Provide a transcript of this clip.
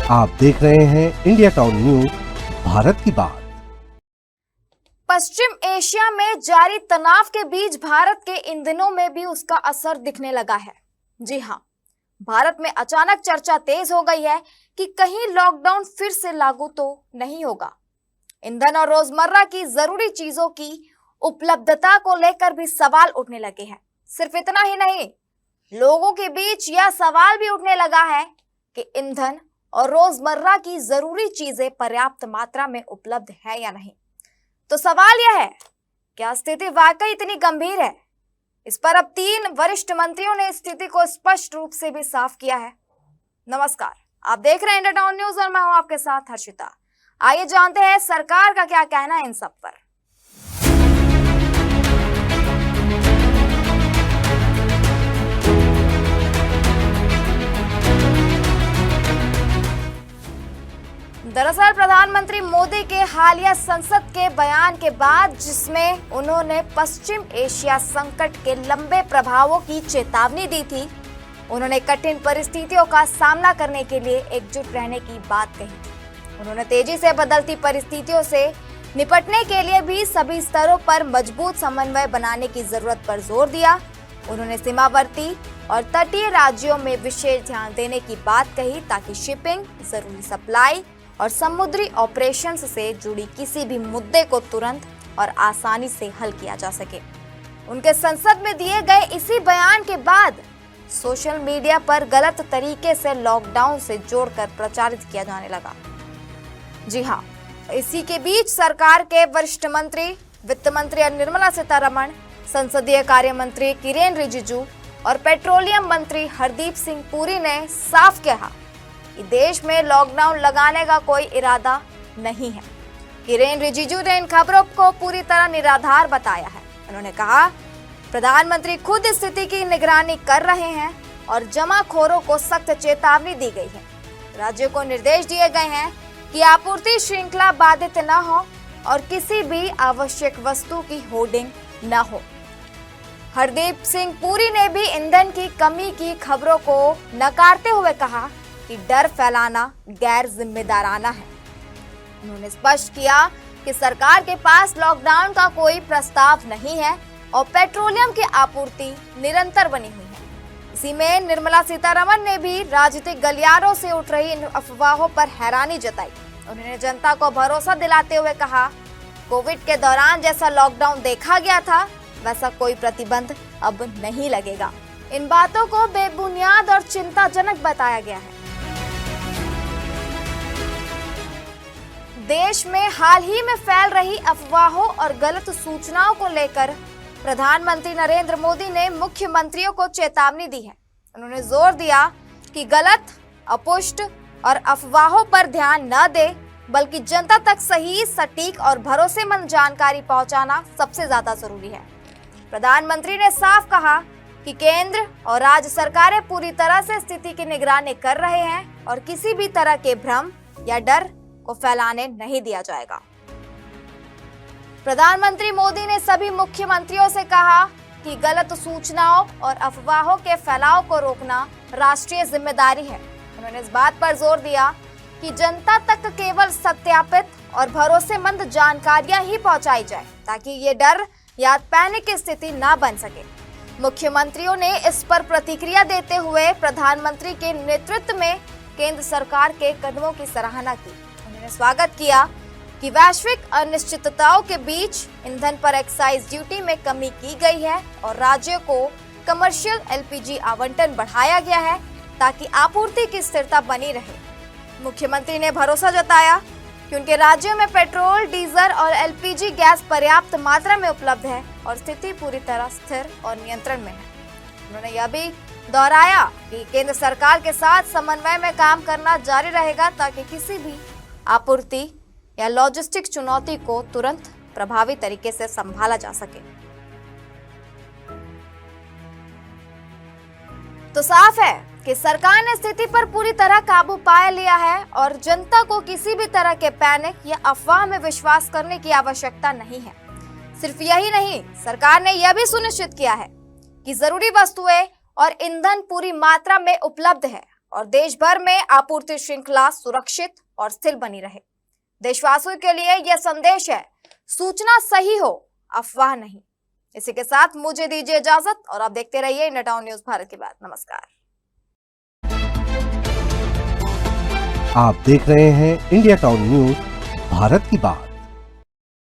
आप देख रहे हैं इंडिया टाउन न्यूज, भारत की बात। पश्चिम एशिया में जारी तनाव के बीच भारत के इन दिनों में भी उसका असर दिखने लगा है। जी हां, भारत में अचानक चर्चा तेज हो गई है कि कहीं लॉकडाउन फिर से लागू तो नहीं होगा। ईंधन और रोजमर्रा की जरूरी चीजों की उपलब्धता को लेकर भी सवाल उठने लगे हैं। सिर्फ इतना ही नहीं, लोगों के बीच यह सवाल भी उठने लगा है कि ईंधन और रोजमर्रा की जरूरी चीजें पर्याप्त मात्रा में उपलब्ध है या नहीं। तो सवाल यह है, क्या स्थिति वाकई इतनी गंभीर है? इस पर अब 3 वरिष्ठ मंत्रियों ने स्थिति को स्पष्ट रूप से भी साफ किया है। नमस्कार, आप देख रहे हैं इंडिया टाउन न्यूज और मैं हूं आपके साथ हर्षिता। आइए जानते हैं सरकार का क्या कहना है इन सब पर। दरअसल प्रधानमंत्री मोदी के हालिया संसद के बयान के बाद, जिसमें उन्होंने पश्चिम एशिया संकट के लंबे प्रभावों की चेतावनी दी थी, उन्होंने कठिन परिस्थितियों का सामना करने के लिए एकजुट रहने की बात कही। उन्होंने तेजी से बदलती परिस्थितियों से निपटने के लिए भी सभी स्तरों पर मजबूत समन्वय बनाने की जरूरत पर जोर दिया। उन्होंने सीमावर्ती और तटीय राज्यों में विशेष ध्यान देने की बात कही ताकि शिपिंग, जरूरी सप्लाई और समुद्री ऑपरेशंस से जुड़ी किसी भी मुद्दे को तुरंत और आसानी से हल किया जा सके। उनके संसद में दिए गए इसी बयान के बाद सोशल मीडिया पर गलत तरीके से लॉकडाउन से जोड़कर प्रचारित किया जाने लगा। जी हां, इसी के बीच सरकार के वरिष्ठ मंत्री, वित्त मंत्री निर्मला सीतारमण, संसदीय कार्य मंत्री किरेन रिजिजू और पेट्रोलियम मंत्री हरदीप सिंह पुरी ने साफ कहा कि देश में लॉकडाउन लगाने का कोई इरादा नहीं है। किरेन रिजिजू ने इन खबरों को पूरी तरह निराधार बताया है। उन्होंने कहा, प्रधानमंत्री खुद स्थिति की निगरानी कर रहे हैं और जमाखोरों को सख्त चेतावनी दी गई है। राज्यों को निर्देश दिए गए हैं कि आपूर्ति श्रृंखला बाधित न हो और किसी भी आवश्यक वस्तु की होर्डिंग न हो। हरदीप सिंह पुरी ने भी ईंधन की कमी की खबरों को नकारते हुए कहा कि डर फैलाना गैर जिम्मेदाराना है। उन्होंने स्पष्ट किया कि सरकार के पास लॉकडाउन का कोई प्रस्ताव नहीं है और पेट्रोलियम की आपूर्ति निरंतर बनी हुई है। इसी में निर्मला सीतारमण ने भी राजनीतिक गलियारों से उठ रही इन अफवाहों पर हैरानी जताई। उन्होंने जनता को भरोसा दिलाते हुए कहा, कोविड के दौरान जैसा लॉकडाउन देखा गया था वैसा कोई प्रतिबंध अब नहीं लगेगा। इन बातों को बेबुनियाद और चिंताजनक बताया गया है। देश में हाल ही में फैल रही अफवाहों और गलत सूचनाओं को लेकर प्रधानमंत्री नरेंद्र मोदी ने मुख्यमंत्रियों को चेतावनी दी है। उन्होंने जोर दिया कि गलत, अपुष्ट और अफवाहों पर ध्यान न दे, बल्कि जनता तक सही, सटीक और भरोसेमंद जानकारी पहुंचाना सबसे ज्यादा जरूरी है। प्रधानमंत्री ने साफ कहा कि केंद्र और राज्य सरकारें पूरी तरह से स्थिति की निगरानी कर रहे हैं और किसी भी तरह के भ्रम या डर को फैलाने नहीं दिया जाएगा। प्रधानमंत्री मोदी ने सभी मुख्यमंत्रियों से कहा कि गलत सूचनाओं और अफवाहों के फैलाव को रोकना राष्ट्रीय जिम्मेदारी है। उन्होंने इस बात पर जोर दिया कि जनता तक केवल सत्यापित और भरोसेमंद जानकारियां ही पहुंचाई जाए ताकि ये डर या पैनिक की स्थिति न बन सके। मुख्यमंत्रियों ने इस पर प्रतिक्रिया देते हुए प्रधानमंत्री के नेतृत्व में केंद्र सरकार के कदमों की सराहना की। उन्होंने स्वागत किया कि वैश्विक अनिश्चितताओं के बीच ईंधन पर एक्साइज ड्यूटी में कमी की गई है और राज्यों को कमर्शियल एलपीजी आवंटन बढ़ाया गया है ताकि आपूर्ति की स्थिरता बनी रहे। मुख्यमंत्री ने भरोसा जताया कि उनके राज्यों में पेट्रोल, डीजल और एलपीजी गैस पर्याप्त मात्रा में उपलब्ध है और स्थिति पूरी तरह स्थिर और नियंत्रण में है। उन्होंने यह भी दोहराया कि केंद्र सरकार के साथ समन्वय में काम करना जारी रहेगा ताकि किसी भी आपूर्ति या लॉजिस्टिक चुनौती को तुरंत प्रभावी तरीके से संभाला जा सके। तो साफ है कि सरकार ने स्थिति पर पूरी तरह काबू पा लिया है और जनता को किसी भी तरह के पैनिक या अफवाह में विश्वास करने की आवश्यकता नहीं है। सिर्फ यही नहीं, सरकार ने यह भी सुनिश्चित किया है कि जरूरी वस्तुएं और ईंधन पूरी मात्रा में उपलब्ध है और देश भर में आपूर्ति श्रृंखला सुरक्षित और स्थिर बनी रहे। देशवासियों के लिए यह संदेश है, सूचना सही हो, अफवाह नहीं। इसी के साथ मुझे दीजिए इजाजत और आप देखते रहिए इंडिया टाउन न्यूज भारत की बात। नमस्कार। आप देख रहे हैं इंडिया टाउन न्यूज भारत की बात।